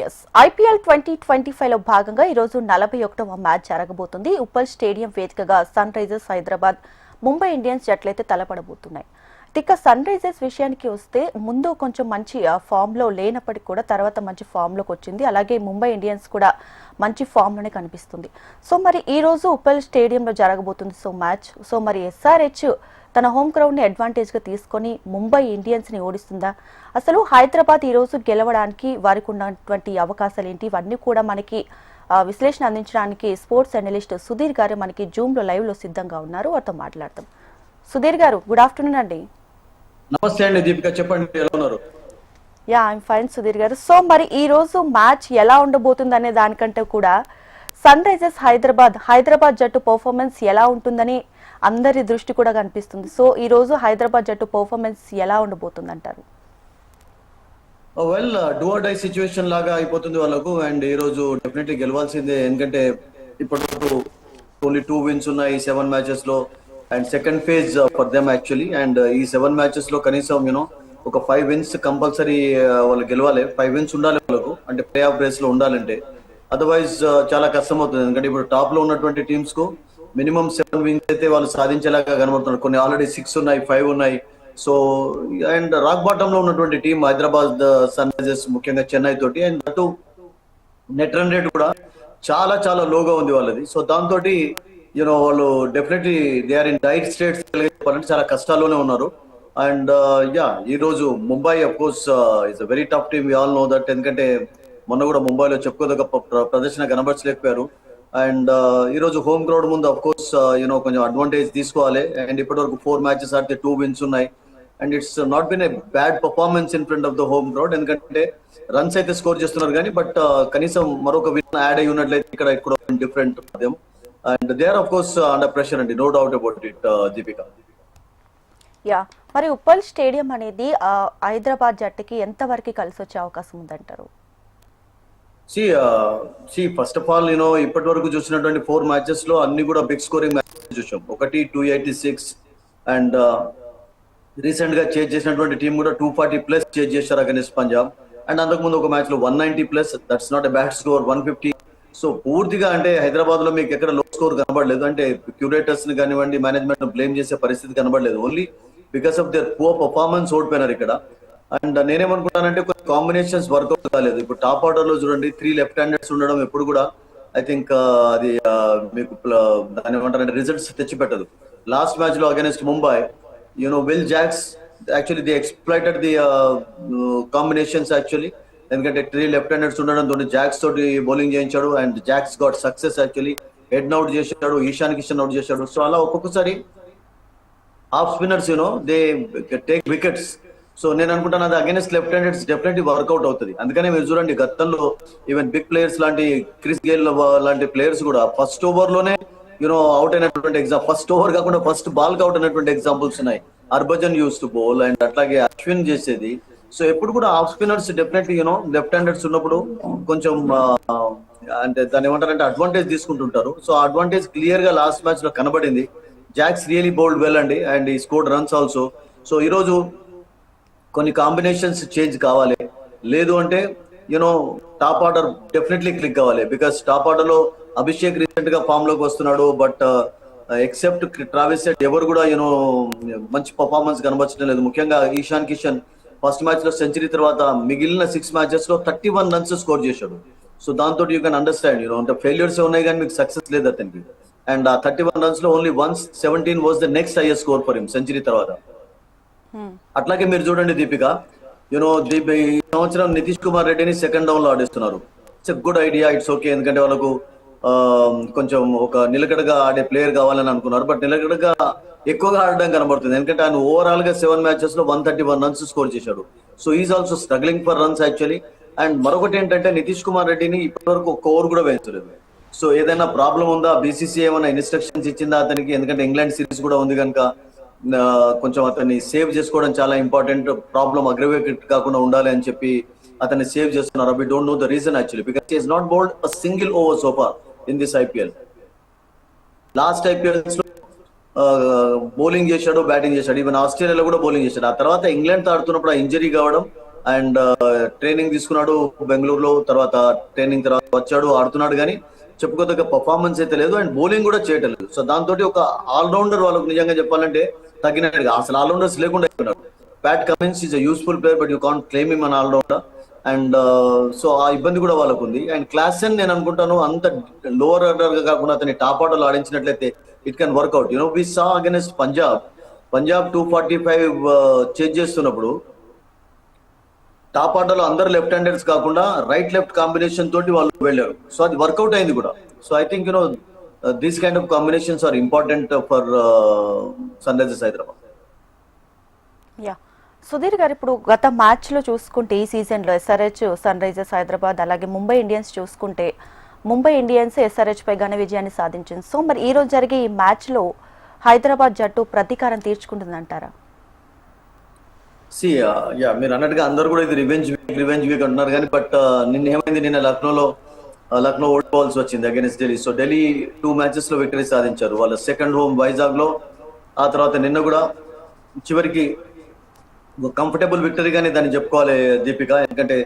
Yes IPL 2025 లో భాగంగా ఈ రోజు 41వ మ్యాచ్ జరగబోతుంది. ఉప్పల్ స్టేడియం వేదికగా Sunrisers Hyderabad, Mumbai Indians జట్లయితే తలపడబోతున్నాయి. ఇక సన్ రైజర్స్ విషయానికి వస్తే ముందు కొంచెం మంచి ఫామ్ లో లేనప్పటికీ కూడా తర్వాత మంచి ఫామ్ లోకి వచ్చింది. అలాగే ముంబై ఇండియన్స్ కూడా మంచి ఫామ్ లోనే కనిపిస్తుంది. సో మరి ఈ రోజు ఉప్పల్ స్టేడియంలో జరగబోతుంది మ్యాచ్. సో మరి ఎస్ఆర్హెచ్ తన హోమ్ గ్రౌండ్ ని అడ్వాంటేజ్ గా తీసుకొని ముంబై ఇండియన్స్ ని ఓడిస్తుందా? అసలు హైదరాబాద్ ఈ రోజు గెలవడానికి వారికి ఉన్నటువంటి అవకాశాలు ఏంటి? ఇవన్నీ కూడా మనకి విశ్లేషణ అందించడానికి స్పోర్ట్స్ అనలిస్ట్ సుధీర్ గారు మనకి జూమ్ లో లైవ్ లో సిద్ధంగా ఉన్నారు. వారితో మాట్లాడతాం. సుధీర్ గారు, గుడ్ ఆఫ్టర్నూన్ అండి. నమస్తే అండి దీపిక, చెప్పండి ఎలా ఉన్నారు? యా, ఐఎమ్ ఫైన్ సుధీర్ గారు. సో మరి ఈ రోజు మ్యాచ్ ఎలా ఉండబోతుంది అనే దానికంటే కూడా సన్ రైజర్స్ హైదరాబాద్ జట్టు పర్ఫార్మెన్స్ ఎలా ఉంటుందని అందరి దృష్టి కూడా కనిపిస్తుంది. సో ఈ రోజు హైదరాబాద్ జట్టు పర్ఫార్మెన్స్ ఎలా ఉండబోతుంది అంటారు? Well, do or die situation లాగా అయిపోతుంది వాళ్ళకు. అండ్ ఈ రోజు డెఫినెట్లీ గెలవాల్సిందే, ఎందుకంటే ఇప్పటివరకు ఓన్లీ 2 wins ఉన్నాయి 7 matches లో. And second phase for them actually. And ఈ 7 matches లో కనీసం ఒక 5 wins కంపల్సరీ వాళ్ళు గెలవాలి. 5 wins ఉండాలి వాళ్ళకు, అంటే ప్లే ఆఫ్ రేస్ లో ఉండాలంటే. అదర్వైజ్ చాలా కష్టం అవుతుంది, ఎందుకంటే ఇప్పుడు టాప్ లో ఉన్నటువంటి టీమ్స్ కు మినిమం 7 wins అయితే వాళ్ళు సాధించేలాగా కనబడుతున్నారు. కొన్ని ఆల్రెడీ 6 ఉన్నాయి, 5 ఉన్నాయి. సో అండ్ రాక్ బాటమ్ లో ఉన్నటువంటి టీం హైదరాబాద్ సన్ రైజర్స్, ముఖ్యంగా చెన్నై తోటి. అండ్ అటు నెట్ రన్ రేట్ కూడా చాలా చాలా లోగా ఉంది వాళ్ళది. సో దాంతో వాళ్ళు definitely they are in dire straits, చాలా కష్టాల్లోనే ఉన్నారు. అండ్ ఈ రోజు Mumbai of course is a very tough team, we all know that. ఎందుకంటే మొన్న కూడా ముంబైలో చెప్పుకోదగ్గ ప్రదర్శన కనబరచలేకపోయారు. అండ్ ఈ రోజు హోమ్ గ్రౌండ్ ముందు అఫ్ కోర్స్ కొంచెం అడ్వాంటేజ్ తీసుకోవాలి. అండ్ ఇప్పటి వరకు 4 matches ఆడితే 2 wins ఉన్నాయి. And it's not been a bad performance in front of the home ground, ఎందుకంటే రన్స్ అయితే స్కోర్ చేస్తున్నారు కానీ బట్ కనీసం మరొక విన్ యాడ్ అయి ఉన్నట్లయితే ఇక్కడ different. And they are of course under pressure అండి, no doubt about it Deepika. Yeah, మరి ఉప్పల్ స్టేడియం అనేది హైదరాబాద్ జట్టుకి ఎంత వరకు కలిసి వచ్చే అవకాశం ఉందంటారు? ఫస్ట్ ఆఫ్ ఆల్ ఇప్పటి వరకు చూసినటువంటి 4 matches లో అన్ని కూడా బిగ్ స్కోరింగ్ మ్యాచెస్ చూసాం. ఒకటి 286, అండ్ రీసెంట్ గా చేజ్ చేసినటువంటి టీం కూడా 240+ చేజ్ చేశారు అగైన్స్ పంజాబ్. అండ్ అంతకుముందు ఒక మ్యాచ్ లో 190+, that's not a bad score. 150. So పూర్తిగా అంటే హైదరాబాద్ లో మీకు ఎక్కడ లో స్కోర్ కనబడలేదు. అంటే క్యూరేటర్స్ ని కానివ్వండి, మేనేజ్మెంట్ బ్లేమ్ చేసే పరిస్థితి కనబడలేదు. Only because of their poor performance ఓడిపోయినారు ఇక్కడ. అండ్ నేనేమనుకుంటానంటే కొన్ని కాంబినేషన్స్ వర్కౌట్ కాలేదు. ఇప్పుడు టాప్ ఆర్డర్ లో చూడండి 3 left handers ఉండడం ఎప్పుడు కూడా ఐ థింక్ అది మీకు దాని ఏమంటారంటే రిజల్ట్స్ తెచ్చిపెట్టదు. లాస్ట్ మ్యాచ్ లో against Mumbai Will Jacks actually they exploited the combinations actually. ఎందుకంటే 3 left handers ఉండడంతో జాక్స్ తోటి బౌలింగ్ చేయించాడు. And Jacks got success actually. Head out చేశాడు, ఈశాన్ కిషన్ అవుట్ చేశాడు. సో అలా ఒక్కొక్కసారి off spinners they take wickets. So నేను అనుకుంటాను అది against left handers definitely work out అవుతుంది. అందుకనే మీరు చూడండి గతంలో ఈవెన్ బిగ్ ప్లేయర్స్ లాంటి క్రిస్ గేల్ లాంటి ప్లేయర్స్ కూడా ఫస్ట్ ఓవర్ లోనే అవుట్ అయినటువంటి ఫస్ట్ ఓవర్ కాకుండా ఫస్ట్ బాల్ కి అవుట్ అయినటువంటి ఎగ్జాంపుల్స్ ఉన్నాయి. Harbhajan use to bowl, and అట్లాగే అశ్విన్ చేసేది. సో ఎప్పుడు కూడా half spinners definitely left handers ఉన్నప్పుడు కొంచెం అంటే దాన్ని ఏమంటారంటే అడ్వాంటేజ్ తీసుకుంటుంటారు. సో ఆ అడ్వాంటేజ్ క్లియర్ గా లాస్ట్ మ్యాచ్ లో కనబడింది. జాక్స్ రియలీ బౌల్డ్ వెల్ అండి, అండ్ ఈ స్కోర్డ్ రన్స్ ఆల్సో. సో ఈ రోజు కొన్ని కాంబినేషన్స్ చేంజ్ కావాలి. లేదు అంటే టాప్ ఆర్డర్ డెఫినెట్లీ క్లిక్ కావాలి. బికాస్ టాప్ ఆర్డర్ లో అభిషేక్ రీసెంట్ గా ఫామ్ లోకి వస్తున్నాడు. బట్ ఎక్సెప్ట్ ట్రావిస్ హెడ్ ఎవరు కూడా మంచి పర్ఫార్మెన్స్ కనబరచడం లేదు. ముఖ్యంగా ఈశాన్ కిషన్ ఫస్ట్ మ్యాచ్ లో సెంచరీ తర్వాత మిగిలిన 6 matches లో 31 runs స్కోర్ చేశాడు. సో దాంతో యూ కెన్ అండర్స్టాండ్ అంటే ఫెయిల్యూర్స్ ఉన్నాయి కానీ మీకు సక్సెస్ లేదు అతనికి. అండ్ ఆ 31 runs లో only 117 was the next highest score for him century తర్వాత. అట్లాగే మీరు చూడండి దీపిక, ఈ సంవత్సరం నితీష్ కుమార్ రెడ్డిని సెకండ్ డౌన్ లో ఆడిస్తున్నారు. It's a good idea, it's okay. ఎందుకంటే వాళ్ళకు కొంచెం ఒక నిలకడగా ఆడే ప్లేయర్ కావాలని అనుకున్నారు. బట్ నిలకడగా ఎక్కువగా ఆడడం కనబడుతుంది. ఎందుకంటే ఆయన ఓవరాల్ గా 7 matches లో 131 runs స్కోర్ చేశాడు. So is also struggling for runs actually. And మరొకటి ఏంటంటే నితీష్ కుమార్ రెడ్డిని ఇప్పటివరకు ఒక్క ఓవర్ కూడా వేయించలేదు. సో ఏదైనా ప్రాబ్లం ఉందా, బీసీసీఐ ఏమైనా ఇన్స్ట్రక్షన్స్ ఇచ్చిందా అతనికి? ఎందుకంటే ఇంగ్లాండ్ సిరీస్ కూడా ఉంది కనుక కొంచెం అతన్ని సేవ్ చేసుకోవడం చాలా ఇంపార్టెంట్. ప్రాబ్లం అగ్రవేట్ కాకుండా ఉండాలి అని చెప్పి అతన్ని సేవ్ చేస్తున్నారు. We don't know the reason actually, because he has not bowled a single over so far in this IPL. Last IPLs లో బౌలింగ్ చేశాడు, బ్యాటింగ్ చేశాడు. ఈవెన్ ఆస్ట్రేలియాలో కూడా బౌలింగ్ చేశాడు. ఆ తర్వాత ఇంగ్లాండ్ తో ఆడుతున్నప్పుడు ఆ ఇంజరీ కావడం అండ్ ట్రైనింగ్ తీసుకున్నాడు బెంగళూరులో, తర్వాత ట్రైనింగ్ తర్వాత వచ్చాడు, ఆడుతున్నాడు, కానీ చెప్పుకోదగ్గ పర్ఫార్మెన్స్ అయితే లేదు. అండ్ బౌలింగ్ కూడా చేయటం లేదు. సో దాంతో ఒక ఆల్రౌండర్ వాళ్ళకు నిజంగా చెప్పాలంటే తగ్గినట్టుగా, అసలు ఆల్రౌండర్స్ లేకుండా అయిపోయినారు. Pat Cummins is a useful player, but you can't claim him an allrounder. And so ఆ ఇబ్బంది కూడా వాళ్ళకు ఉంది. అండ్ క్లాసెన్ నేను అనుకుంటాను అంత లోవర్ ఆర్డర్ గా కాకుండా అతని టాప్ ఆర్డర్ ఆడించినట్లయితే it can work out. We saw against Punjab 245 chase చేస్తున్నప్పుడు టాప్ ఆర్డర్ లో అందరు లెఫ్ట్ హ్యాండర్స్ కాకుండా రైట్ లెఫ్ట్ కాంబినేషన్ తోటి వాళ్ళు వెళ్ళారు. సో అది వర్కౌట్ అయింది కూడా. So I think these kind of combinations are important for Sunrisers Hyderabad. Yeah, Sudheer garu, ఇప్పుడు గత మ్యాచ్ లో చూసుకుంటే ఈ సీజన్ లో ఎస్ఆర్హెచ్, సన్ రైజర్స్ హైదరాబాద్, అలాగే ముంబై ఇండియన్స్ చూసుకుంటే ముంబై ఇండియన్స్ ఎస్ఆర్హెచ్ పై ఘన విజయాన్ని సాధించింది. సో మరి ఈ రోజు జరిగే ఈ మ్యాచ్ లో హైదరాబాద్ జట్టు ప్రతీకారం తీర్చుకుంటుందంటారా? మీరు అన్నట్టుగా అందరు కూడా ఇది రివెంజ్ వీక్ అంటున్నారు, కానీ బట్ నిన్న ఏమైంది, నిన్న లక్నో ఓడిపోవాల్సి వచ్చింది against Delhi. So Delhi 2 matches లో విక్టరీ సాధించారు. వాళ్ళ సెకండ్ హోమ్ వైజాగ్ లో, ఆ తర్వాత నిన్న కూడా చివరికి కంఫర్టబుల్ విక్టరీగానే దాన్ని చెప్పుకోవాలి దీపిక. ఎందుకంటే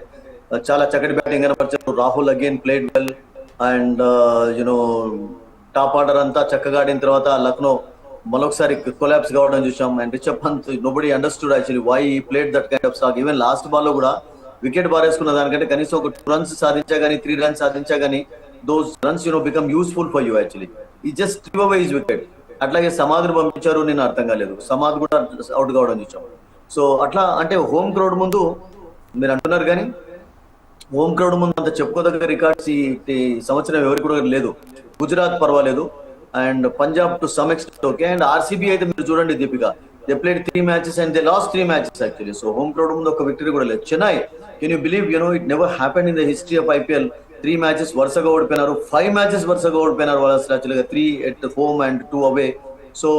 చాలా చక్కటి బ్యాటింగ్ కనపరిచారు. Rahul again played well. And top order అంతా చక్కగా ఆడిన తర్వాత లక్నో మరొకసారి కొలాప్స్ కావడం చూసాం. And Rishabh Pant, nobody understood actually why he played that kind of stroke. Even last ball లో కూడా వికెట్ బారేసుకున్న దానికంటే కనీసం ఒక 2 runs సాధించా గానీ, 3 runs సాధించా గానీ, those runs become useful for you actually. He just give away his wicket. అట్లాగే సమాధిని పంపించారు, నేను అర్థం కాలేదు. సమాధ్ కూడా అవుట్ కావడం చూసాం. సో అట్లా అంటే హోమ్ క్రౌడ్ ముందు మీరు అంటున్నారు, కానీ హోమ్ క్రౌడ్ ముందు అంత చెప్పుకోదగ్గ రికార్డ్స్ ఈ సంవత్సరం ఎవరికి కూడా లేదు. గుజరాత్ పర్వాలేదు, and Punjab to some extent okay. And RCB అయితే మీరు చూడండి Deepika, they played 3 matches and they last 3 matches actually. So home crowd ముందు ఒక విక్టరీ కూడా లేదు. Chennai, can you believe it never happened in the history of IPL. 3 matches వరుసగా ఓడిపోయినారు, 5 matches వరుసగా ఓడిపోయినారు వాళ్ళు అసలు యాక్చువల్గా. 3 at home and 2 away. So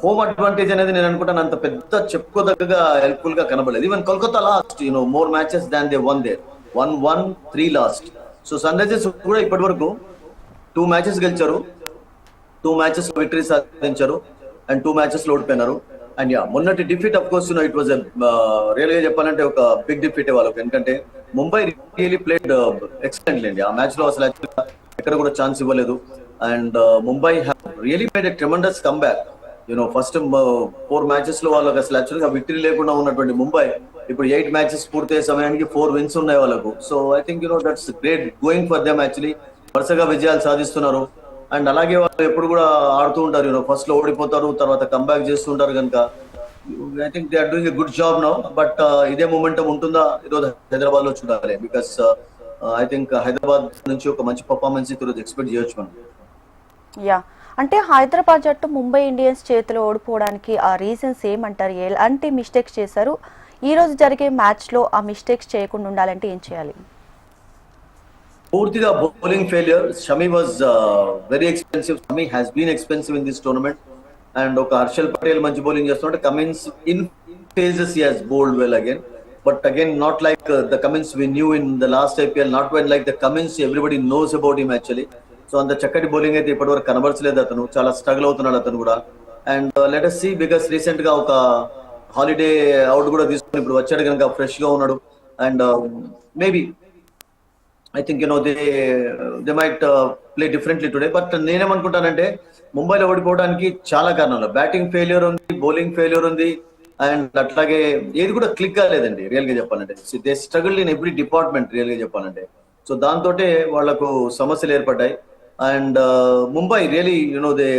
home advantage అనేది నేను అనుకుంటాను అంత పెద్ద చెప్పుకోదగ్గగా హెల్ప్ఫుల్ గా కనబడలేదు. Even Kolkata lost more matches than they won there, 1-1-3 lost. So Sunrisers కూడా ఇప్పటి వరకు 2 matches గెలిచారు, 2 matches విక్టరీ సాధించారు, అండ్ 2 matches లో ఓడిపోయినారు. అండ్ మొన్నటి defeat of course it was real గా చెప్పాలంటే ఒక బిగ్ డిఫీట్ వాళ్ళకి. ఎందుకంటే ముంబై రియలీ ప్లేడ్ ఎక్సలెంట్లీ అండి. ఆ మ్యాచ్ లో అసలు ఎక్కడ కూడా ఛాన్స్ ఇవ్వలేదు. And Mumbai really made a tremendous comeback. First 4 matches లో వాళ్ళకి అసలు యాక్చువల్గా విక్టరీ లేకుండా ఉన్నటువంటి ముంబై ఇప్పుడు 8 matches పూర్తయ్యే సమయానికి 4 wins ఉన్నాయి వాళ్ళకు. So I think that's great going for them actually. వరుసగా విజయాలు సాధిస్తున్నారు. అండ్ అలాగే వాళ్ళు ఎప్పుడు కూడా ఆడుతూ ఉంటారు, ఫస్ట్ లో ఓడిపోతారు, తర్వాత కంబ్యాక్ చేస్తుంటారు. కనుక I think they are doing a good job now. But ఇదే మూమెంటం ఉంటుందా ఈరోజు హైదరాబాద్ లో చూడాలి. బికాస్ ఐ థింక్ హైదరాబాద్ నుంచి ఒక మంచి పర్ఫార్మెన్స్ ఈరోజు ఎక్స్పెక్ట్ చేయొచ్చు మనం. యా, అంటే హైదరాబాద్ జట్టు ముంబై ఇండియన్స్ చేతిలో ఓడిపోవడానికి ఆ రీజన్స్ ఏమంటారు? ఎలాంటి మిస్టేక్స్ చేశారు? ఈ రోజు జరిగే మ్యాచ్ లో ఆ మిస్టేక్స్ చేయకుండా ఉండాలంటే ఏం చేయాలి? పూర్తిగా bowling failure. Shami was very expensive. Shami has been expensive in this tournament. And ఒక హర్షల్ పటేల్ మంచి బౌలింగ్ చేస్తుంటే Cummins in phases he has bowled well again. But again not like the Cummins we knew in the last IPL, not when like the Cummins everybody knows about him actually. సో అంత చక్కటి bowling అయితే ఇప్పటివరకు కనబరచలేదు అతను. చాలా struggle అవుతున్నాడు అతను కూడా. And let us see, because recent గా ఒక హాలిడే అవుట్ కూడా తీసుకుని ఇప్పుడు వచ్చాడు కనుక ఫ్రెష్ గా ఉన్నాడు. And maybe I think they might play differently today. But నేనేమనుకుంటానంటే ముంబైలో ఓడిపోవడానికి చాలా కారణాలు, బ్యాటింగ్ ఫెయిల్యూర్ ఉంది, బౌలింగ్ ఫెయిల్యూర్ ఉంది, అండ్ అట్లాగే ఏది కూడా క్లిక్ కాలేదండి రియల్ గా చెప్పాలంటే. They struggle in every department real గా చెప్పాలంటే. సో దాంతో వాళ్లకు సమస్యలు ఏర్పడ్డాయి. And Mumbai really they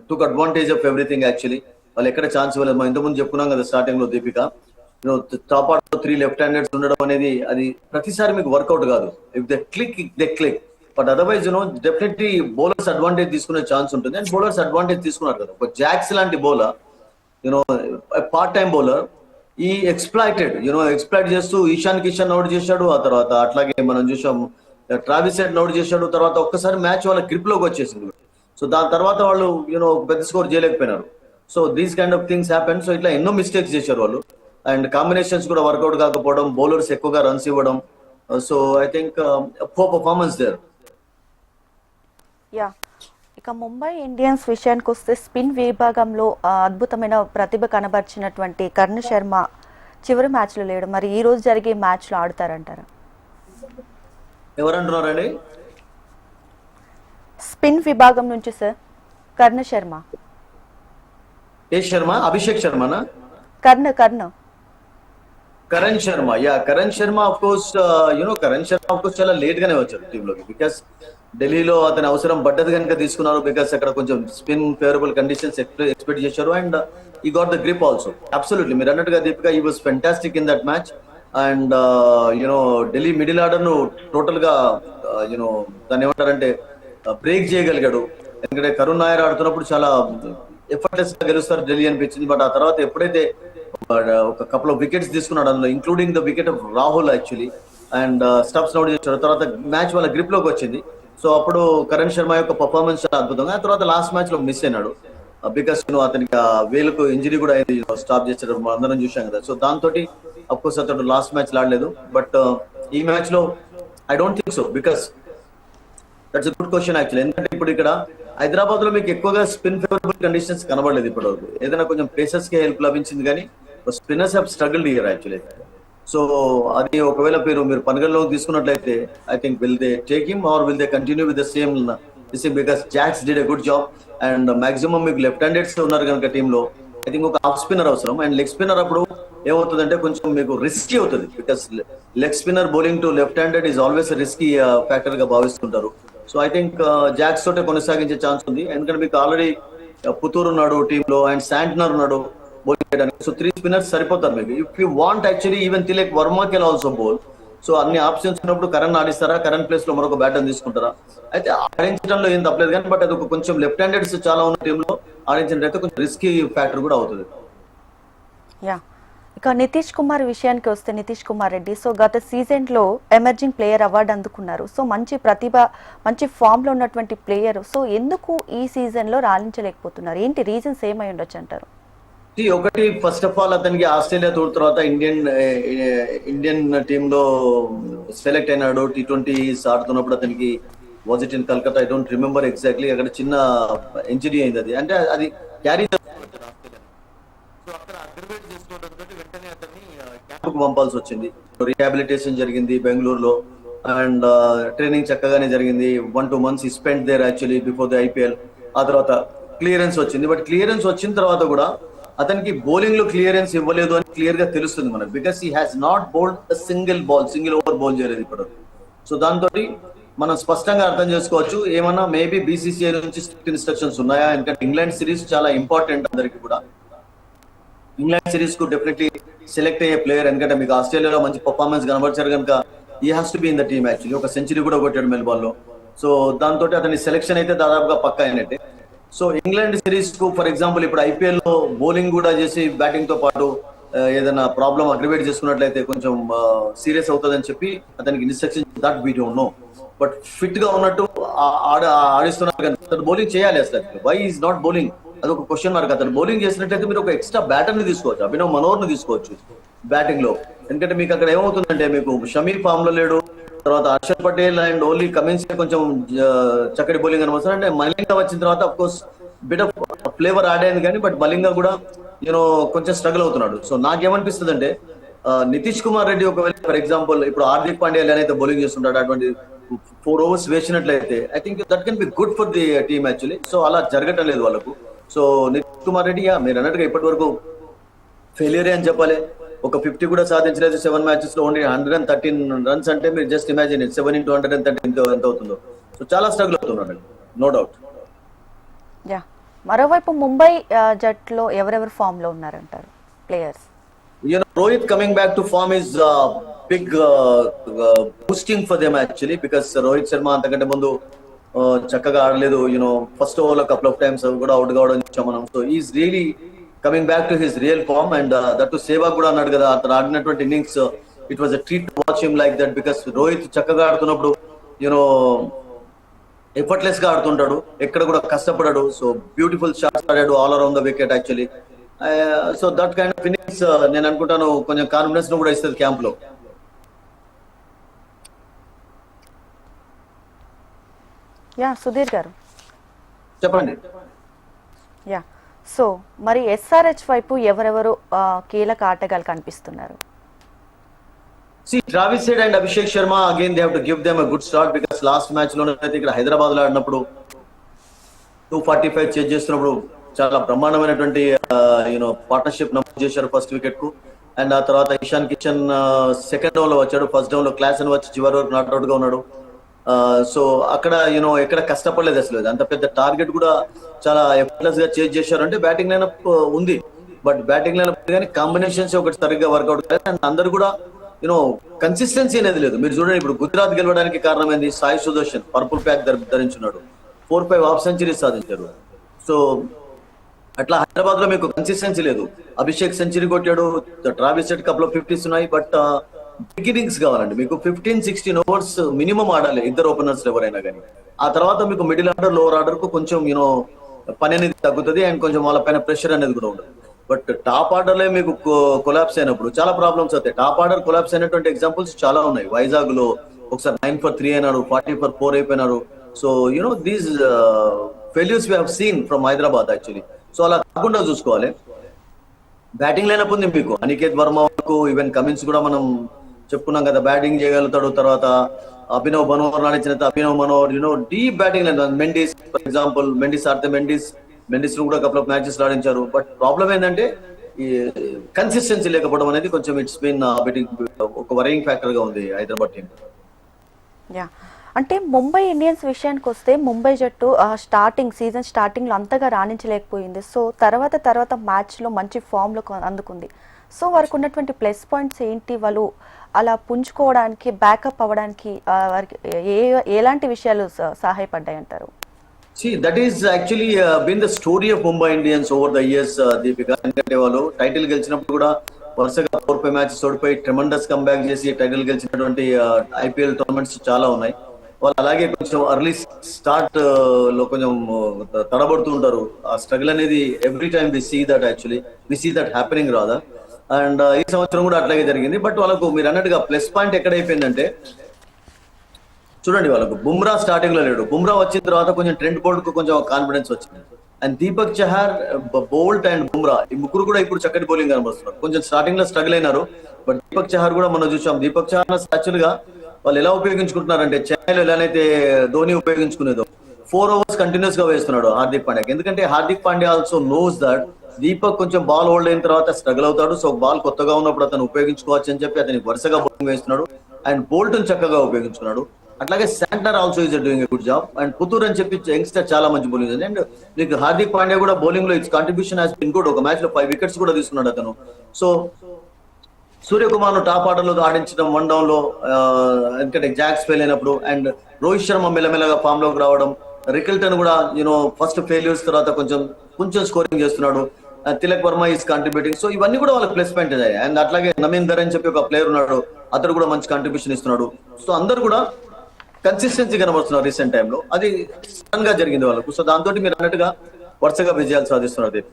took advantage of everything actually. వాళ్ళు ఎక్కడ ఛాన్స్ ఇవ్వలేదు. మనం ఇంతకుముందు చెప్పుకున్నాం కదా స్టార్టింగ్ లో Deepika, top order 3 left handers ఉండడం అనేది అది ప్రతిసారి మీకు వర్కౌట్ కాదు. If they click. But otherwise definitely bowlers advantage తీసుకునే ఛాన్స్ ఉంటుంది. అండ్ బౌలర్స్ అడ్వాంటేజ్ తీసుకున్నారు కదా. ఒక జాక్స్ లాంటి బౌలర్, పార్ట్ టైం బౌలర్, ఈ ఎక్స్ప్లాయిట్ చేస్తూ ఇషాన్ కిషన్ అవుట్ చేశాడు. ఆ తర్వాత అట్లాగే మనం చూసాం ట్రావిస్ హెడ్ అవుట్ చేశాడు. తర్వాత ఒక్కసారి మ్యాచ్ వాళ్ళ గ్రిప్ లోకి వచ్చేసింది. సో దాని తర్వాత వాళ్ళు పెద్ద స్కోర్ చేయలేకపోయినారు. So these kind of things happen. So ఇట్లా ఎన్నో మిస్టేక్స్ చేశారు వాళ్ళు. అండ్ కాంబినేషన్స్ కూడా వర్కౌట్ కాకపోవడం, బౌలర్స్ ఎక్కువగా రన్స్ ఇవ్వడం. So I think poor performance there. Yeah, ఇక ముంబై ఇండియన్స్ విషయానికి వస్తే స్పిన్ విభాగంలో అద్భుతమైన ప్రతిభ కనబర్చినటువంటి కర్ణ శర్మ చివరి మ్యాచ్లో లేడు. మరి ఈ రోజు జరిగే మ్యాచ్లో ఆడుతారంటారా? ఎవరంటున్నారండి? స్పిన్ విభాగం నుంచి సార్ కర్ణ శర్మ. ఏ శర్మ? అభిషేక్ శర్మనా? Karn Karan Sharma. Karan Sharma of course Karan Sharma of course చాలా లేట్ గానే వచ్చారు టీంలోకి. బికాస్ ఢిల్లీలో అతని అవసరం పడ్డది కనుక తీసుకున్నారు. బికాస్ అక్కడ కొంచెం స్పిన్ ఫేవరబుల్ కండిషన్స్ ఎక్స్పెక్ట్ చేశారు అండ్ ఈ got the grip also. Absolutely మీరు అన్నట్టుగా దీపిక, ఈ was fantastic in that match. And Delhi middle order ను టోటల్ గా దాన్ని ఏమంటారంటే బ్రేక్ చేయగలిగాడు. ఎందుకంటే కరుణ్ నాయర్ ఆడుతున్నప్పుడు చాలా ఎఫర్ట్లెస్ గా గెలుస్తారు ఢిల్లీ అనిపించింది. బట్ ఆ తర్వాత ఎప్పుడైతే ఒక కపుల్ ఆఫ్ వికెట్స్ తీసుకున్నాడు, అందులో including the wicket of Rahul actually, and stumps out చేశారు. తర్వాత మ్యాచ్ వాళ్ళ గ్రిప్ లోకి వచ్చింది. సో అప్పుడు కరణ్ శర్మ యొక్క పర్ఫార్మెన్స్ చాలా అద్భుతంగా. ఆ తర్వాత లాస్ట్ మ్యాచ్ లో మిస్ అయినాడు బికాస్ అతనికి వేలుకు ఇంజరీ కూడా అయింది, స్టాప్ చేశారు, అందరం చూసాం కదా. సో దాంతో అఫ్ కోర్స్ అతడు లాస్ట్ మ్యాచ్ ఆడలేదు. బట్ ఈ మ్యాచ్ లో I don't think so, because that's good question actually. ఎందుకంటే ఇప్పుడు ఇక్కడ హైదరాబాద్ లో మీకు ఎక్కువగా స్పిన్ ఫేవరబుల్ కండిషన్స్ కనబడలేదు ఇప్పటి వరకు. ఏదైనా కొంచెం పేసర్స్ కి హెల్ప్ లభించింది కానీ spinners have struggled here actually. So అది ఒకవేళ మీరు పనగల్లో తీసుకున్నట్లయితే I think will they take him or will they continue with the same because Jacks did a good job and maximum మీకు లెఫ్ట్ హ్యాండెడ్స్ ఉన్నారు కనుక టీంలో ఐ థింక్ ఒక హాఫ్ స్పిన్నర్ అవసరం. అండ్ లెగ్ స్పిన్నర్ అప్పుడు ఏమవుతుందంటే కొంచెం మీకు రిస్కీ అవుతుంది. Because leg spinner bowling to left handed is always risky factor గా భావిస్తుంటారు. సో ఐ థింక్ జాక్స్ తోటే కొనసాగించే ఛాన్స్ ఉంది. ఎందుకంటే మీకు ఆల్రెడీ పుతూర్ ఉన్నాడు టీంలో అండ్ శాంట్నర్ ఉన్నాడు బౌలింగ్ చేయడానికి. సో 3 స్పిన్నర్స్ సరిపోతారు మీకు. If you want actually even Tilak Varma can also bowl. So అన్ని ఆప్షన్స్ ఉన్నప్పుడు కరణ్ ఆడిస్తారా, కరణ్ ప్లేస్ లో మరొక బ్యాటర్ తీసుకుంటారా? అయితే ఆడించడంలో ఏం తప్పలేదు కానీ బట్ అది ఒక కొంచెం లెఫ్ట్ హ్యాండెడ్స్ చాలా ఉన్న టీంలో ఆడించినట్లయితే కొంచెం రిస్కీ ఫ్యాక్టర్ కూడా అవుతుంది. యా, ఇక నితీష్ కుమార్ విషయానికి వస్తే, నితీష్ కుమార్ రెడ్డి సో గత సీజన్లో ఎమర్జింగ్ ప్లేయర్ అవార్డు అందుకున్నారు. సో మంచి ప్రతిభ, మంచి ఫామ్లో ఉన్నటువంటి ప్లేయర్. సో ఎందుకు ఈ సీజన్లో రాణించలేకపోతున్నారు? ఏంటి రీజన్స్ ఏమై ఉండొచ్చు అంటారు? ఒకటి, ఫస్ట్ ఆఫ్ ఆల్ అతనికి ఆస్ట్రేలియా టూర్ తర్వాత ఇండియన్ టీమ్ లో సెలెక్ట్ అయినాడు. T20s ఆడుతున్నప్పుడు అతనికి was it in Calcutta, I don't remember exactly. అక్కడ చిన్న ఇంజరీ అయింది. అది అంటే అది క్యారీ వెంటనే అతన్ని క్యాంప్ పంపాల్సి వచ్చింది. రీహాబిలిటేషన్ జరిగింది బెంగళూరులో అండ్ ట్రైనింగ్ చక్కగానే జరిగింది. 1-2 months ఈ spend there actually before the IPL. ఆ తర్వాత క్లియరెన్స్ వచ్చింది. బట్ క్లియరెన్స్ వచ్చిన తర్వాత కూడా అతనికి బౌలింగ్ లో క్లియరెన్స్ ఇవ్వలేదు అని క్లియర్ గా తెలుస్తుంది మనకు. Because he has not bowled single over bowl చేయలేదు ఇప్పుడు. సో దాంతో మనం స్పష్టంగా అర్థం చేసుకోవచ్చు, ఏమన్నా మేబీ BCCI నుంచి స్ట్రిక్ట్ ఇన్స్ట్రక్షన్స్ ఉన్నాయా? ఎందుకంటే ఇంగ్లాండ్ సిరీస్ చాలా ఇంపార్టెంట్ అందరికి కూడా. ఇంగ్లాండ్ సిరీస్ కు డెఫినెట్లీ సెలెక్ట్ అయ్యే ప్లేయర్. ఎందుకంటే మీకు ఆస్ట్రేలియాలో మంచి పర్ఫార్మెన్స్ కనబరిచారు కనుక ఈ has to be in the team actually. ఒక సెంచరీ కూడా కొట్టాడు మెల్బోర్న్ లో. సో దాంతో అతని సెలెక్షన్ అయితే దాదాపుగా పక్కా అయినట్టే. సో ఇంగ్లాండ్ సిరీస్ కు ఫర్ ఎగ్జాంపుల్ ఇప్పుడు IPL లో బౌలింగ్ కూడా చేసి బ్యాటింగ్ తో పాటు ఏదైనా ప్రాబ్లం అగ్రివేట్ చేసుకున్నట్లయితే కొంచెం సీరియస్ అవుతుందని చెప్పి అతనికి instruction that we don't know. But fit గా ఉన్నట్టు ఆడిస్తున్నారు కానీ అతను బౌలింగ్ చేయాలి అసలు. Why is not bowling? అదొక క్వశ్చన్ మార్క్. అతను బౌలింగ్ చేసినట్లయితే మీరు ఒక ఎక్స్ట్రా బ్యాటర్ ని తీసుకోవచ్చు, అభినవ్ మనోహర్ ని తీసుకోవచ్చు బ్యాటింగ్ లో. ఎందుకంటే మీకు అక్కడ ఏమవుతుందంటే మీకు షమీ ఫామ్ లో లేడు, తర్వాత Harshad Patel and only Cummins కొంచెం చక్కటి బౌలింగ్ అనవసరం. అంటే మలింగా వచ్చిన తర్వాత of course bit of flavour add అయింది కానీ బట్ మలింగా కూడా కొంచెం స్ట్రగుల్ అవుతున్నాడు. సో నాకేమనిపిస్తుంది అంటే నితీష్ కుమార్ రెడ్డి ఒకవేళ ఫర్ ఎగ్జాంపుల్ ఇప్పుడు హార్దిక్ పాండ్యా అయితే బౌలింగ్ చేస్తుంటాడు, అటువంటి 4 overs వేసినట్లయితే I think that can be good for the team actually. So అలా జరగటం లేదు వాళ్ళకు. సో నితీష్ కుమార్ రెడ్డి మీరు అన్నట్టుగా ఇప్పటి వరకు ఫెయిలియర్ అని చెప్పాలి. ఒక 50 కూడా సాధించలేదు 7 matches లో. ఓన్లీ 113 runs అంటే మీరు జస్ట్ ఇమాజిన్ 7 into 113 ఎంత అవుతుందో. సో చాలా స్ట్రగుల్ అవుతున్నాడు, నో డౌట్. యా, మరోవైపు ముంబై జట్లో ఎవరెవరు ఫామ్ లో ఉన్నారంటారు players? Rohit coming back to form is big boosting for them actually, because Rohit Sharma అంతకంటే ముందు చక్కగా ఆడలేదు. ఫస్ట్ ఓవర్ లో కపుల్ ఆఫ్ టైమ్స్ కూడా అవుట్ కావడం చూసాం మనం. So is really coming back to his real form. And that to Sehwag కూడా అన్నాడు కదా, అతను ఆడినటువంటి innings it was a treat to watch him like that. Because Rohit చక్కగా ఆడుతున్నప్పుడు ఎఫర్ట్లెస్ గా ఆడుతుంటాడు, ఎక్కడ కూడా కష్టపడాడు. సో బ్యూటిఫుల్ షాట్స్ ఆడాడు all around the wicket actually. So that kind of innings నేను అనుకుంటాను కొంచెం కాన్ఫిడెన్స్ కూడా ఇస్తుంది క్యాంప్ లో. యా, సుధీర్ గారు చెప్పండి. యా, సో మరి ఎస్ఆర్హెచ్ వైపు ఎవరెవరు కీలక ఆటగాళ్ళు కనిపిస్తున్నారు? See, Travis Head and Abhishek Sharma, again, they have to give them a good start because last match లో అయితే ఇక్కడ హైదరాబాద్ లో ఆడినప్పుడు 245 చేజ్ చేస్తున్నప్పుడు చాలా బ్రహ్మాండమైనటువంటి పార్ట్నర్షిప్ నమోదు చేశారు ఫస్ట్ వికెట్ కు. అండ్ ఆ తర్వాత ఇషాన్ కిషన్ సెకండ్ డౌన్ లో వచ్చాడు, ఫస్ట్ డౌన్ లో క్లాస్ అని వచ్చి చివరి వరకు నాట్అవుట్ గా ఉన్నాడు. సో అక్కడ ఎక్కడ కష్టపడలేదు అసలు. అంత పెద్ద టార్గెట్ కూడా చాలా ఎఫర్ట్లెస్ గా చేజ్ చేశారు. అంటే బ్యాటింగ్ లైనప్ ఉంది, బట్ బ్యాటింగ్ లైనప్ కానీ కాంబినేషన్స్ ఒకటి సరిగ్గా వర్కౌట్ కాదు. అండ్ అందరు కూడా కన్సిస్టెన్సీ అనేది లేదు. మీరు చూడండి, ఇప్పుడు గుజరాత్ గెలవడానికి కారణమైంది సాయి సుదర్శన్ పర్పుల్ ప్యాక్ ధరించున్నాడు, 4-5 హాఫ్ సెంచరీస్ సాధించారు. సో అట్లా హైదరాబాద్ లో మీకు కన్సిస్టెన్సీ లేదు. అభిషేక్ సెంచరీ కొట్టాడు, ట్రావిస్ హెడ్ కప్ లో 50s ఉన్నాయి, బట్ బిగినింగ్స్ కావాలండి మీకు. 15-16 ఓవర్స్ మినిమం ఆడాలి ఇద్దరు ఓపెనర్స్ ఎవరైనా కానీ. ఆ తర్వాత మీకు మిడిల్ ఆర్డర్ లోవర్ ఆర్డర్ కు కొంచెం పని అనేది తగ్గుతుంది అండ్ కొంచెం వాళ్ళ పైన ప్రెషర్ అనేది కూడా ఉండదు. బట్ టాప్ ఆర్డర్ లో మీకు కొలాప్స్ అయినప్పుడు చాలా ప్రాబ్లమ్స్ అవుతాయి. టాప్ ఆర్డర్ కొలాప్స్ అయినటువంటి ఎగ్జాంపుల్స్ చాలా ఉన్నాయి. వైజాగ్ లో ఒకసారి 9 for 3 అయినారు, 40 for 4 అయిపోయినారు. So these failures we have seen from Hyderabad actually. So అలా కాకుండా చూసుకోవాలి. బ్యాటింగ్ లైనప్ ఉంది మీకు, అనికేత్ వర్మ వరకు, ఈవెన్ కమిన్స్ కూడా మనం చెప్పుకున్నాం కదా బ్యాటింగ్ చేయగలుగుతాడు. తర్వాత అభినవ్ మనోహర్ ఆడించిన Abhinav Manohar deep batting line. Mendis for example, Mendis ఆడితే మెండిస్ కూడా కపుల్ ఆఫ్ మ్యాచెస్ ఆడించారు. బట్ ప్రాబ్లం ఏంటంటే ఈ కన్సిస్టెన్సీ లేకపోవడం అనేది కొంచెం ఇట్స్ బీన్ ఒక వరింగ్ ఫ్యాక్టర్ గా ఉంది హైదరాబాద్ టీం. యా, అంటే ముంబై ఇండియన్స్ విషయానికి వస్తే ముంబై జట్టు సీజన్ స్టార్టింగ్ లో అంతగా రాణించలేకపోయింది. సో తర్వాత మ్యాచ్ లో మంచి ఫామ్ లో అందుకుంది. సో వారికి ఉన్నటువంటి ప్లస్ పాయింట్స్ ఏంటి? వాళ్ళు అలా పుంజుకోవడానికి, బ్యాకప్ అవ్వడానికి వారికి ఎలాంటి విషయాలు సహాయపడ్డాయి అంటారు? See, that is actually been the story of Mumbai Indians over the years, Deepika. ఎందుకంటే వాళ్ళు టైటిల్ గెలిచినప్పుడు కూడా వరుసగా 4-5 మ్యాచెస్ ఓడిపోయి ట్రెమండస్ కంబ్యాక్ చేసి టైటిల్ గెలిచినటువంటి ఐపీఎల్ టోర్నమెంట్స్ చాలా ఉన్నాయి. వాళ్ళు అలాగే కొంచెం అర్లీ స్టార్ట్ లో కొంచెం తడబడుతూ ఉంటారు. ఆ స్ట్రగుల్ అనేది every time we see that happening రాదా. అండ్ ఈ సంవత్సరం కూడా అట్లాగే జరిగింది. బట్ వాళ్ళకు మీరు అన్నట్టుగా ప్లస్ పాయింట్ ఎక్కడైపోయిందంటే చూడండి, వాళ్ళకు బుమ్రా స్టార్టింగ్ లో లేడు. బుమ్రా వచ్చిన తర్వాత కొంచెం ట్రెండ్ బోల్ట్ కు కొంచెం కాన్ఫిడెన్స్ వచ్చింది. And Deepak Chahar, Boult and Bumrah ఈ ముగ్గురు కూడా ఇప్పుడు చక్కటి బౌలింగ్ కనబడుతున్నారు. కొంచెం స్టార్టింగ్ లో స్ట్రగుల్ అయినారు, బట్ దీపక్ చహర్ కూడా మనం చూసాం. దీపక్ చహర్ యాక్చువల్ గా వాళ్ళు ఎలా ఉపయోగించుకుంటున్నారంటే చెన్నైలో ఎలానైతే ధోని ఉపయోగించుకునేదో 4 overs కంటిన్యూస్ గా వేస్తున్నాడు హార్దిక్ పాండ్యాకి. ఎందుకంటే Hardik Pandya also knows that Deepak కొంచెం బాల్ హోల్డ్ అయిన తర్వాత స్ట్రగుల్ అవుతాడు. సో బాల్ కొత్తగా ఉన్నప్పుడు అతను ఉపయోగించుకోవచ్చు అని చెప్పి అతనికి వరుసగా బౌలింగ్ వేస్తున్నాడు. అండ్ బోల్ట్ చక్కగా ఉపయోగించుకున్నాడు. అట్లాగే Santner also is doing a good job. And Puttur అని చెప్పి యంగ్స్టర్ చాలా మంచి బౌలింగ్ ఉంది. అండ్ మీకు హార్దిక్ పాండ్యా కూడా బౌలింగ్ లో it's contribution has been good. ఒక మ్యాచ్ లో 5 wickets కూడా తీసుకున్నాడు అతను. సో సూర్యకుమార్ ను టాప్ ఆర్డర్ లో ఆడించడం 1 down లో, ఎందుకంటే జాక్స్ ఫెయిల్ అయినప్పుడు. అండ్ రోహిత్ శర్మ మెల్లమెల్లగా ఫామ్ లోకి రావడం. రికిల్టన్ కూడా ఫస్ట్ ఫెయిల్యూర్స్ తర్వాత కొంచెం స్కోరింగ్ చేస్తున్నాడు. Tilak Varma is contributing. So ఇవన్నీ కూడా వాళ్ళకి ప్లస్ పాయింట్ అయ్యాయి. అండ్ అట్లాగే నమీందర్ అని చెప్పి ఒక ప్లేయర్ ఉన్నాడు, అతను కూడా మంచి కాంట్రిబ్యూషన్ ఇస్తున్నాడు. సో అందరు కూడా కన్సిస్టెన్సీ కనబడుతున్నారు రీసెంట్ టైంలో. అది సడన్ గా జరిగింది వాళ్ళకు. సో దాంతో మీరు అన్నట్టుగా వరుసగా విజయాలు సాధిస్తున్నారు.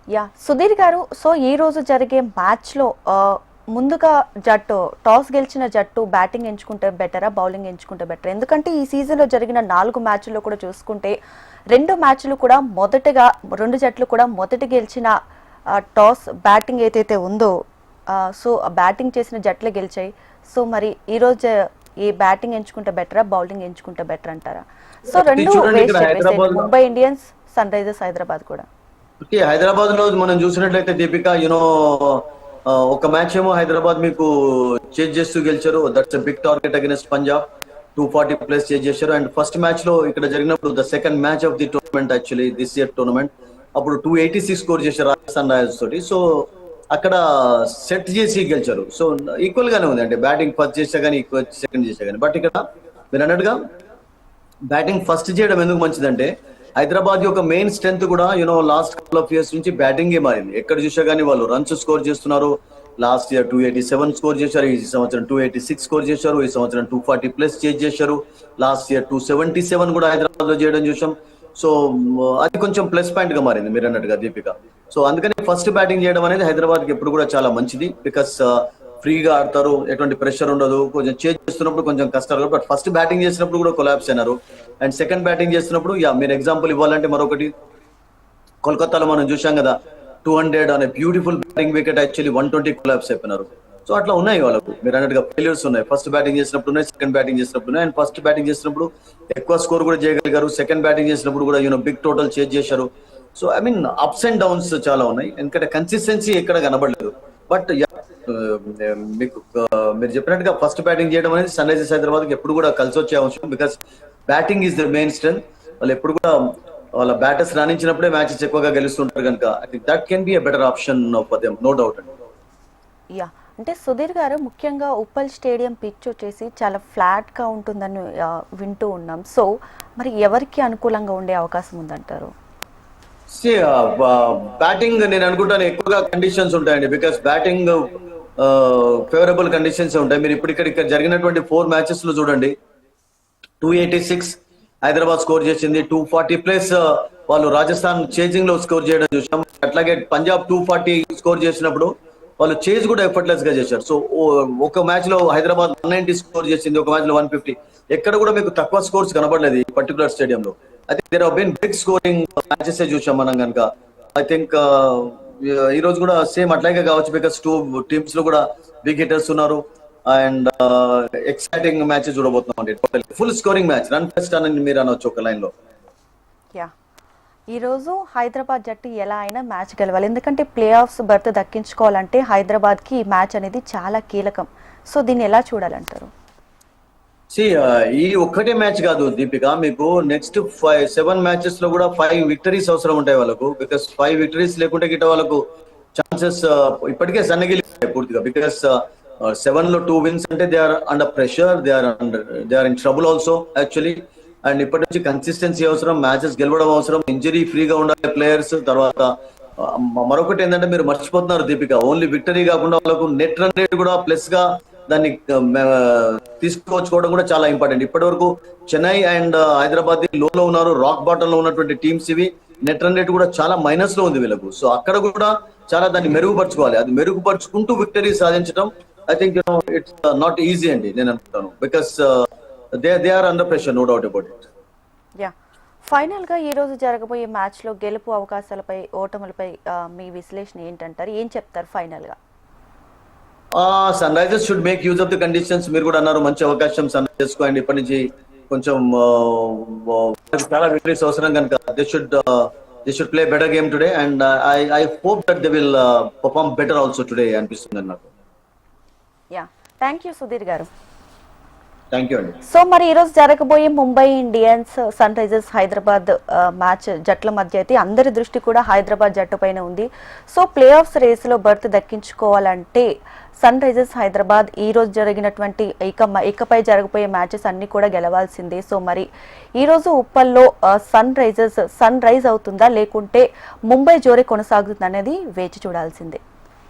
యా, సుధీర్ గారు, సో ఈ రోజు జరిగే మ్యాచ్ లో ముందుగా టాస్ గెలిచిన జట్టు బ్యాటింగ్ ఎంచుకుంటే బెటరా, బౌలింగ్ ఎంచుకుంటే బెటర్? ఎందుకంటే ఈ సీజన్ లో జరిగిన 4 మ్యాచ్ల్లో కూడా చూసుకుంటే 2 మ్యాచ్లు కూడా రెండు జట్లు కూడా మొదటి గెలిచిన టాస్ బ్యాటింగ్ ఏదైతే ఉందో సో బ్యాటింగ్ చేసిన జట్లే గెలిచాయి. సో మరి ఈ రోజు ఈ బ్యాటింగ్ ఎంచుకుంటే బెటరా, బౌలింగ్ ఎంచుకుంటే బెటర్ అంటారా? సో రెండు Mumbai Indians, Sunrisers Hyderabad కూడా. హైదరాబాద్ లో మనం చూసినట్లయితే దీపిక, ఒక మ్యాచ్ ఏమో హైదరాబాద్ మీకు చేజ్ చేస్తూ గెలిచారు. That's big target against Punjab, 240+ chase చేశారు. అండ్ ఫస్ట్ మ్యాచ్ లో ఇక్కడ జరిగినప్పుడు the second match of the tournament actually this year tournament, అప్పుడు 286 స్కోర్ చేశారు రాజస్థాన్ రాయల్స్ తోటి. సో అక్కడ సెట్ చేసి గెలిచారు. సో ఈక్వల్ గానే ఉంది, అంటే బ్యాటింగ్ ఫస్ట్ చేసా కానీ ఈక్వల్ సెకండ్ చేసా కానీ. బట్ ఇక్కడ మీరు అన్నట్టుగా బ్యాటింగ్ ఫస్ట్ చేయడం ఎందుకు మంచిదంటే హైదరాబాద్ యొక్క మెయిన్ స్ట్రెంత్ కూడా లాస్ట్ కపుల్ ఆఫ్ ఇయర్స్ నుంచి బ్యాటింగే మారింది. ఎక్కడ చూసా కానీ వాళ్ళు రన్స్ స్కోర్ చేస్తున్నారు. లాస్ట్ ఇయర్ 287 స్కోర్ చేశారు, ఈ సంవత్సరం 286 స్కోర్ చేశారు, ఈ సంవత్సరం 240+ చేజ్ చేశారు. లాస్ట్ ఇయర్ 277 కూడా హైదరాబాద్ లో చేయడం చూసాం. సో అది కొంచెం ప్లస్ పాయింట్ గా మారింది మీరు అన్నట్టుగా దీపిక. సో అందుకని ఫస్ట్ బ్యాటింగ్ చేయడం అనేది హైదరాబాద్ కి ఎప్పుడు కూడా చాలా మంచిది. బికాస్ ఫ్రీగా ఆడతారు, ఎటువంటి ప్రెషర్ ఉండదు. కొంచెం చేంజ్ చేస్తున్నప్పుడు కొంచెం కష్టాలు, బట్ ఫస్ట్ బ్యాటింగ్ చేసినప్పుడు కూడా కొలాప్స్ అయినారు. అండ్ సెకండ్ బ్యాటింగ్ చేస్తున్నప్పుడు మీరు ఎగ్జాంపుల్ ఇవ్వాలంటే మరొకటి కోల్కతాలో మనం చూసాం కదా, 200 అనే beautiful batting wicket actually 120 collapse అయిపోయినారు. సో అట్లా ఉన్నాయి వాళ్ళకు, మీరు అన్నట్టుగా ఫెయిల్యూర్స్ ఉన్నాయి. ఫస్ట్ బ్యాటింగ్ చేసినప్పుడు ఉన్నాయి, సెకండ్ బ్యాటింగ్ చేసినప్పుడు ఉన్నాయి. అండ్ ఫస్ట్ బ్యాటింగ్ చేసినప్పుడు ఎక్కువ స్కోర్ కూడా చేయగలిగారు, సెకండ్ బ్యాటింగ్ చేసినప్పుడు కూడా బిగ్ టోటల్ చేజ్ చేశారు. So I mean ups and downs చాలా ఉన్నాయి, ఎందుకంటే కన్సిస్టెన్సీ ఎక్కడ కనబడలేదు. బట్ మీకు మీరు చెప్పినట్టుగా ఫస్ట్ బ్యాటింగ్ చేయడం అనేది సన్ రైజర్స్ హైదరాబాద్ ఎప్పుడు కూడా కలిసి వచ్చే అవసరం, because batting is the main strength. వాళ్ళు ఎప్పుడు కూడా వాళ్ళ బ్యాటర్స్ రాణించినప్పుడే మ్యాచెస్ ఎక్కువగా గెలుస్తుంటారు కనుక I think that can be a better option for them, no doubt అండి. యా, అంటే సుధీర్ గారు, ముఖ్యంగా ఉప్పల్ స్టేడియం పిచ్ వచ్చేసి చాలా ఫ్లాట్గా ఉంటుందని వింటూ ఉన్నాం. సో మరి ఎవరికి అనుకూలంగా ఉండే అవకాశం ఉందంటారు? బ్యాటింగ్ నేను అనుకుంటాను ఎక్కువగా కండిషన్స్ ఉంటాయండి, బికాస్ బ్యాటింగ్ ఫేవరబుల్ కండిషన్స్ ఉంటాయి. మీరు ఇక్కడ జరిగినటువంటి 4 మ్యాచెస్ లో చూడండి, 286 హైదరాబాద్ స్కోర్ చేసింది, 240 ప్లస్ వాళ్ళు రాజస్థాన్ చేజింగ్ లో స్కోర్ చేయడం చూసాం. అట్లాగే పంజాబ్ 240 స్కోర్ చేసినప్పుడు వాళ్ళు చేజ్ కూడా ఎఫర్ట్లెస్ గా చేశారు. సో ఒక మ్యాచ్ లో హైదరాబాద్ 190 స్కోర్ చేసింది, ఒక మ్యాచ్ లో 150. ఎక్కడ కూడా మీకు తక్కువ స్కోర్స్ కనబడలేదు ఈ పర్టికులర్ స్టేడియంలో. అయితే there have been big scoring matches చూసాం మనం కనుక. ఐ థింక్ ఈ రోజు కూడా సేమ్ అట్లాగే కావచ్చు, బికాస్ 2 టీమ్స్ లో కూడా బిగ్ హిట్టర్స్ ఉన్నారు అండ్ ఎక్సైటింగ్ మ్యాచెస్ చూడబోతున్నాం అండి. Full scoring match, run pest అని మీరు అనొచ్చు ఒక లైన్ లో. యా, ఈరోజు హైదరాబాద్ జట్టు ఎలా అయినా మ్యాచ్ గెలవాలి, ఎందుకంటే ప్లే ఆఫ్స్ బర్త్ దక్కించుకోవాలంటే హైదరాబాద్కి ఈ మ్యాచ్ అనేది చాలా కీలకం. సో దీన్ని ఎలా చూడాలంటారు? ఈ ఒక్కటే మ్యాచ్ కాదు దీపిక, మీకు నెక్స్ట్ 7 మ్యాచెస్ లో కూడా 5 విక్టరీస్ అవసరం ఉంటాయి వాళ్ళకు. బికాస్ 5 విక్టరీస్ లేకుంటే గిట్ట వాళ్ళకు ఛాన్సెస్ ఇప్పటికే సన్నగిలిపోయాయి పూర్తిగా. బికాస్ 7 లో 2 విన్స్ అంటే they are under pressure, they are in trouble also actually. And ఇప్పటి నుంచి కన్సిస్టెన్సీ అవసరం, మ్యాచెస్ గెలవడం అవసరం, ఇంజరీ ఫ్రీగా ఉండాలి ప్లేయర్స్. తర్వాత మరొకటి ఏంటంటే మీరు మర్చిపోతున్నారు దీపిక, ఓన్లీ విక్టరీ కాకుండా వాళ్ళకు నెట్ రన్ రేట్ కూడా ప్లస్ గా దాన్ని తీసుకొచ్చుకోవడం కూడా చాలా ఇంపార్టెంట్. ఇప్పటి వరకు చెన్నై అండ్ హైదరాబాద్ లోలో ఉన్నారు, రాక్ బాటమ్ లో ఉన్నటువంటి టీమ్స్ ఇవి. నెట్ రన్ రేట్ కూడా చాలా మైనస్ లో ఉంది వీళ్ళకు. సో అక్కడ కూడా చాలా దాన్ని మెరుగుపరచుకోవాలి. అది మెరుగుపరుచుకుంటూ విక్టరీ సాధించడం I think it's not easy అండి నేను అనుకుంటాను, because they are under pressure, no doubt about it. Yeah, final గా ఈ రోజు జరగబోయే మ్యాచ్ లో గెలుపు అవకాశాలపై, ఓటములపై మీ విశ్లేషణ ఏంటంటారు? ఏం చెప్తారు ఫైనల్ గా? Sunrisers should make use of the conditions. మీరు కూడా అన్నారు, మంచి అవకాశం సన్ రైజర్స్ కు. అండ్ ఇప్పటి నుంచి కొంచెం చాలా విక్టరీస్ అవసరం కనుక they should play better game today. And I hope that they will perform better also today అనిపిస్తుంది నాకు. యా, థ్యాంక్ యూ సుధీర్ గారు. థ్యాంక్ యూ అండి. సో మరి ఈరోజు జరగబోయే Mumbai Indians Sunrisers Hyderabad match జట్ల మధ్య అయితే అందరి దృష్టి కూడా హైదరాబాద్ జట్టు పైన ఉంది. సో ప్లే ఆఫ్స్ రేసులో బర్త్ దక్కించుకోవాలంటే సన్ రైజర్స్ హైదరాబాద్ ఈ రోజు జరిగినటువంటి ఇకపై జరగబోయే మ్యాచెస్ అన్ని కూడా గెలవాల్సిందే. సో మరి ఈ రోజు ఉప్పల్లో సన్ రైజ్ అవుతుందా లేకుంటే ముంబై జోరే కొనసాగుతుందా అనేది వేచి చూడాల్సిందే.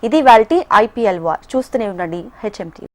ఇది వాల్టి IPL వార్. చూస్తూనే ఉండండి HM TV.